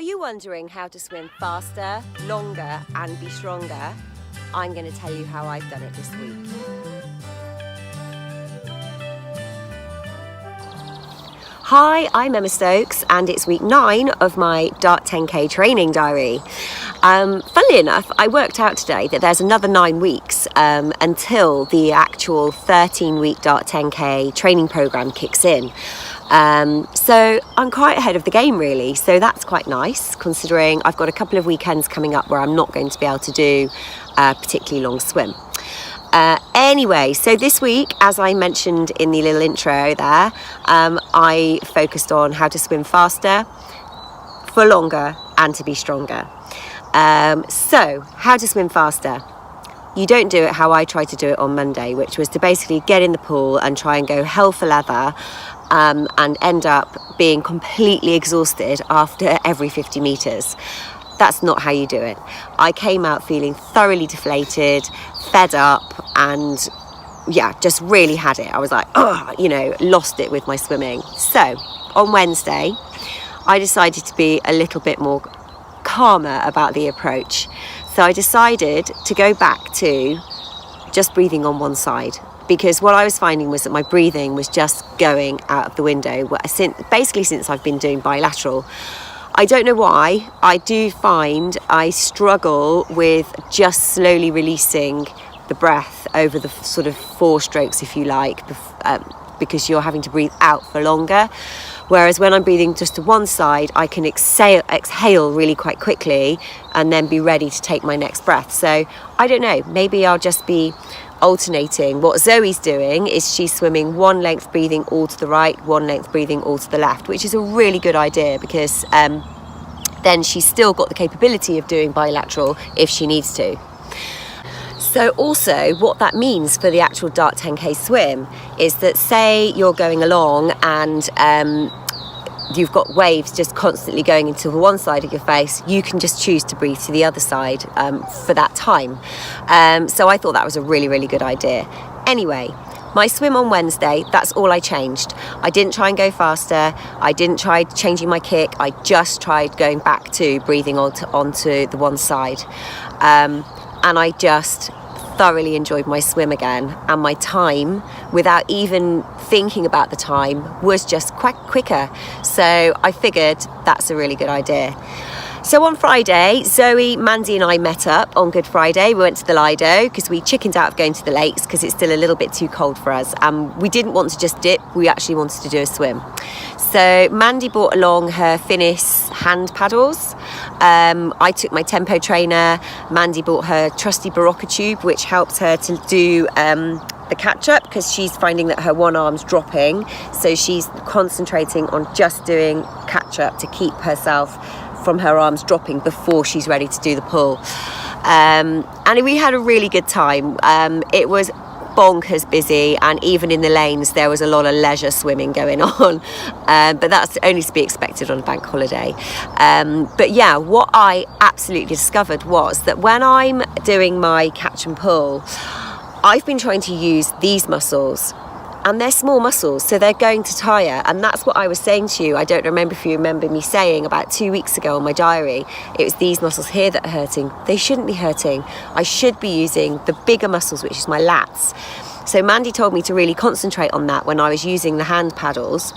Are you wondering how to swim faster, longer and be stronger? I'm going to tell you how I've done it this week. Hi, I'm Emma Stokes and it's week 9 of my Dart 10K training diary. Funnily enough, I worked out today that there's another 9 weeks until the actual 13-week Dart 10K training programme kicks in. So I'm quite ahead of the game really, so that's quite nice considering I've got a couple of weekends coming up where I'm not going to be able to do a particularly long swim. Anyway, so this week, as I mentioned in the little intro there, I focused on how to swim faster, for longer and to be stronger. So how to swim faster. You don't do it how I tried to do it on Monday, which was to basically get in the pool and try and go hell for leather and end up being completely exhausted after every 50 metres. That's not how you do it. I came out feeling thoroughly deflated, fed up, and yeah, just really had it. I was like, oh, lost it with my swimming. So on Wednesday, I decided to be a little bit more calmer about the approach. So I decided to go back to just breathing on one side, because what I was finding was that my breathing was just going out of the window since I've been doing bilateral. I don't know why. I do find I struggle with just slowly releasing the breath over the sort of 4 strokes, if you like, because you're having to breathe out for longer. Whereas when I'm breathing just to one side, I can exhale really quite quickly and then be ready to take my next breath. So I don't know, maybe I'll just be alternating. What Zoe's doing is she's swimming one length breathing all to the right, one length breathing all to the left, which is a really good idea because then she's still got the capability of doing bilateral if she needs to. So also what that means for the actual Dart 10K swim is that say you're going along and you've got waves just constantly going into one side of your face, you can just choose to breathe to the other side for that time. So I thought that was a really, really good idea. Anyway, my swim on Wednesday, that's all I changed. I didn't try and go faster. I didn't try changing my kick. I just tried going back to breathing onto the one side. And I just thoroughly enjoyed my swim again, and my time, without even thinking about the time, was just quite quicker. So I figured that's a really good idea. So on Friday, Zoe, Mandy and I met up on Good Friday. We went to the Lido because we chickened out of going to the lakes because it's still a little bit too cold for us. We didn't want to just dip, we actually wanted to do a swim. So Mandy brought along her Finis hand paddles. I took my Tempo trainer. Mandy bought her trusty Barocca tube, which helps her to do the catch-up because she's finding that her one arm's dropping. So she's concentrating on just doing catch-up to keep herself from her arms dropping before she's ready to do the pull. And we had a really good time. It was bonkers busy, and even in the lanes there was a lot of leisure swimming going on, but that's only to be expected on a bank holiday. But yeah, what I absolutely discovered was that when I'm doing my catch and pull, I've been trying to use these muscles, and they're small muscles, so they're going to tire. And that's what I was saying to you. I don't remember if you remember me saying about 2 weeks ago on my diary, it was these muscles here that are hurting. They shouldn't be hurting. I should be using the bigger muscles, which is my lats. So Mandy told me to really concentrate on that when I was using the hand paddles.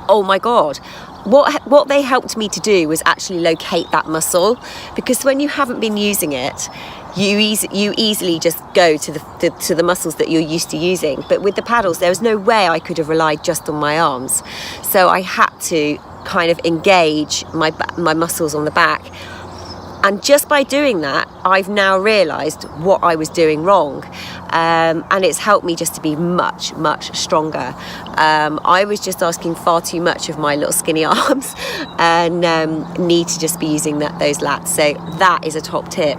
Oh my God. What they helped me to do was actually locate that muscle, because when you haven't been using it, you easily just go to the muscles that you're used to using. But with the paddles, there was no way I could have relied just on my arms. So I had to kind of engage my muscles on the back. And just by doing that, I've now realised what I was doing wrong. And it's helped me just to be much, much stronger. I was just asking far too much of my little skinny arms and need to just be using those lats. So that is a top tip.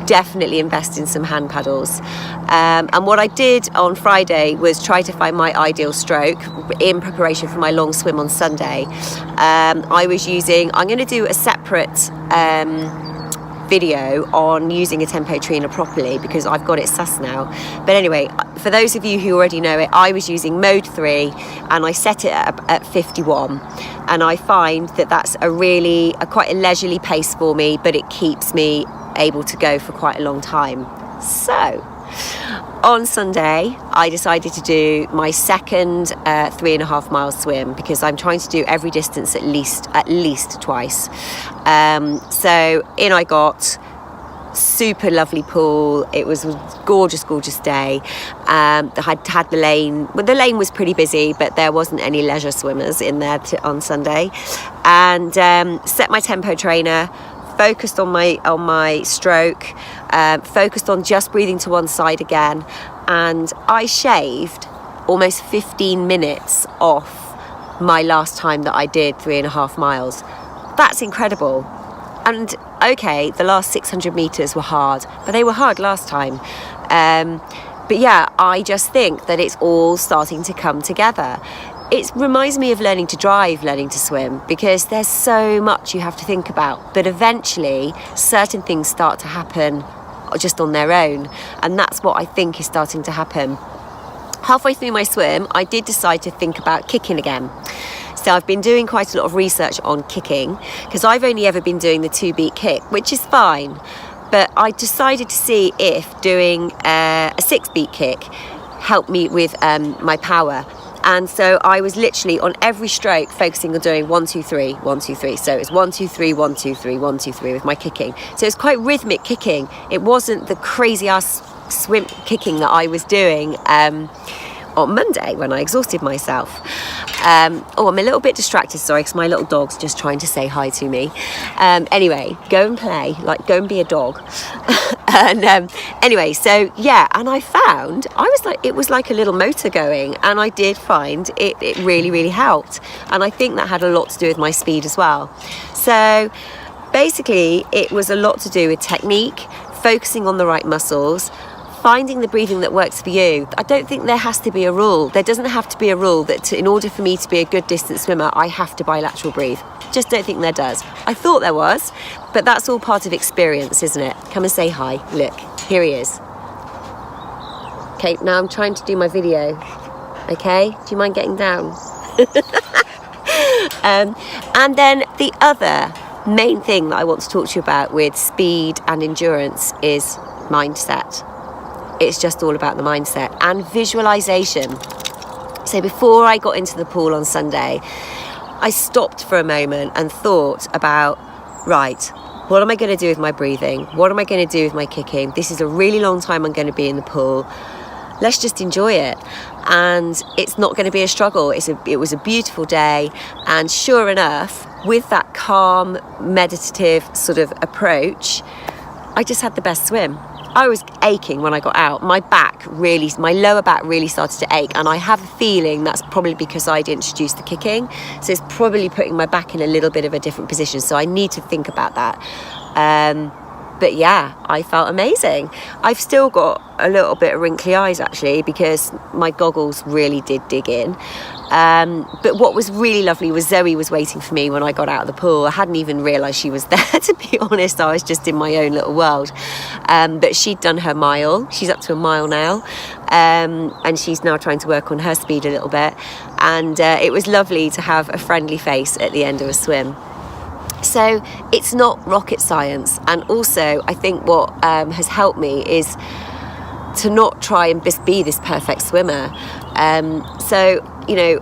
Definitely invest in some hand paddles. And what I did on Friday was try to find my ideal stroke in preparation for my long swim on Sunday. I'm going to do a separate video on using a tempo trainer properly because I've got it sus now. But anyway, for those of you who already know it, I was using mode 3 and I set it at 51, and I find that that's quite a leisurely pace for me, but it keeps me able to go for quite a long time. So on Sunday, I decided to do my second 3.5 mile swim because I'm trying to do every distance at least twice. So in I got, super lovely pool. It was a gorgeous day. I had the lane. Well, the lane was pretty busy, but there wasn't any leisure swimmers in there on Sunday. And set my tempo trainer, focused on my stroke, focused on just breathing to one side again, and I shaved almost 15 minutes off my last time that I did 3.5 miles. That's incredible. And okay, the last 600 meters were hard, but they were hard last time. But yeah, I just think that it's all starting to come together. It reminds me of learning to drive, learning to swim, because there's so much you have to think about. But eventually, certain things start to happen just on their own. And that's what I think is starting to happen. Halfway through my swim, I did decide to think about kicking again. So I've been doing quite a lot of research on kicking, because I've only ever been doing the 2-beat kick, which is fine. But I decided to see if doing a 6-beat kick helped me with my power. And so I was literally on every stroke focusing on doing 1, 2, 3, 1, 2, 3. So it's 1, 2, 3, 1, 2, 3, 1, 2, 3 with my kicking. So it's quite rhythmic kicking. It wasn't the crazy ass swim kicking that I was doing on Monday when I exhausted myself. I'm a little bit distracted, sorry, because my little dog's just trying to say hi to me. Anyway, go and play, go and be a dog. And anyway, so yeah, and I found it was like a little motor going, and I did find it really helped. And I think that had a lot to do with my speed as well. So basically, it was a lot to do with technique, focusing on the right muscles, finding the breathing that works for you. I don't think there has to be a rule. There doesn't have to be a rule that in order for me to be a good distance swimmer, I have to bilateral breathe. Just don't think there does. I thought there was, but that's all part of experience, isn't it? Come and say hi. Look, here he is. Okay, now I'm trying to do my video. Okay, do you mind getting down? And then the other main thing that I want to talk to you about with speed and endurance is mindset. It's just all about the mindset and visualization. So before I got into the pool on Sunday, I stopped for a moment and thought about, right, what am I going to do with my breathing? What am I going to do with my kicking? This is a really long time I'm going to be in the pool. Let's just enjoy it. And it's not going to be a struggle. It was a beautiful day. And sure enough, with that calm, meditative sort of approach, I just had the best swim. I was aching when I got out. My lower back really started to ache, and I have a feeling that's probably because I'd introduced the kicking. So it's probably putting my back in a little bit of a different position. So I need to think about that. But yeah, I felt amazing. I've still got a little bit of wrinkly eyes actually, because my goggles really did dig in. But what was really lovely was Zoe was waiting for me when I got out of the pool. I hadn't even realised she was there, to be honest. I was just in my own little world. But she'd done her mile. She's up to a mile now. And she's now trying to work on her speed a little bit. And it was lovely to have a friendly face at the end of a swim. So it's not rocket science. And also, I think what has helped me is to not try and just be this perfect swimmer. So, you know,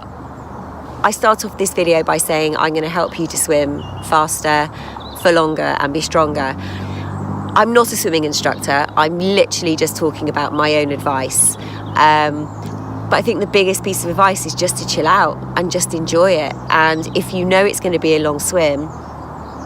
I start off this video by saying I'm going to help you to swim faster, for longer, and be stronger. I'm not a swimming instructor. I'm literally just talking about my own advice. But I think the biggest piece of advice is just to chill out and just enjoy it. And if you know it's going to be a long swim,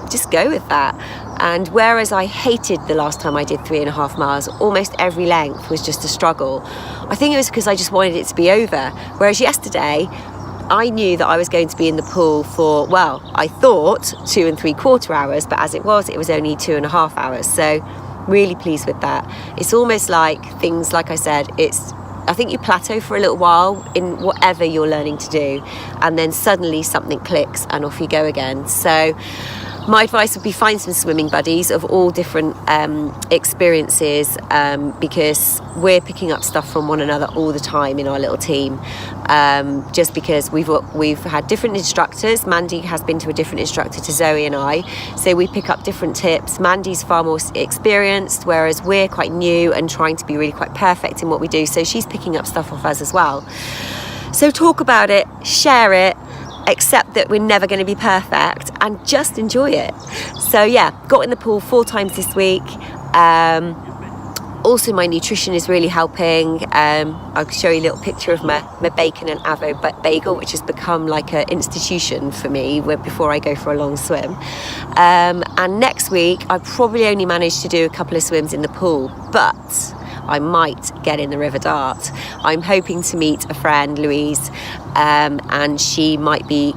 just go with that. And whereas I hated the last time I did 3.5 miles, almost every length was just a struggle. I think it was because I just wanted it to be over. Whereas yesterday, I knew that I was going to be in the pool for, well, I thought 2 3/4 hours, but as it was only 2.5 hours. So really pleased with that. It's almost like things, like I said, I think you plateau for a little while in whatever you're learning to do, and then suddenly something clicks and off you go again. So My advice would be find some swimming buddies of all different experiences, because we're picking up stuff from one another all the time in our little team, just because we've had different instructors. Mandy has been to a different instructor to Zoe and I, so we pick up different tips. Mandy's far more experienced, whereas we're quite new and trying to be really quite perfect in what we do, so she's picking up stuff off us as well. So talk about it, share it, accept that we're never going to be perfect, and just enjoy it. So yeah, got in the pool 4 times this week. Also, my nutrition is really helping. I'll show you a little picture of my bacon and avo bagel, which has become like an institution for me before I go for a long swim. And next week, I probably only managed to do a couple of swims in the pool, but I might get in the River Dart. I'm hoping to meet a friend, Louise, and she might be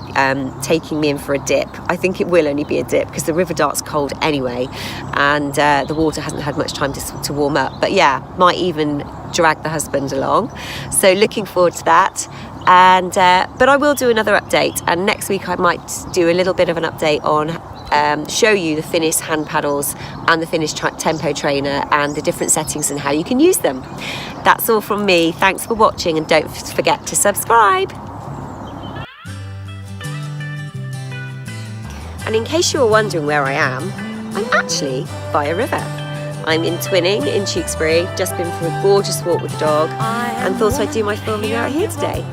taking me in for a dip. I think it will only be a dip because the River Dart's cold anyway, and the water hasn't had much time to warm up. But yeah, might even drag the husband along. So looking forward to that. And but I will do another update, and next week I might do a little bit of an update on show you the Finis hand paddles and the Finis Tempo trainer and the different settings and how you can use them. That's all from me. Thanks for watching, and don't forget to subscribe. And in case you were wondering where I am, I'm actually by a river. I'm in Twinning in Tewkesbury, just been for a gorgeous walk with the dog, and thought I'd do my filming out here today.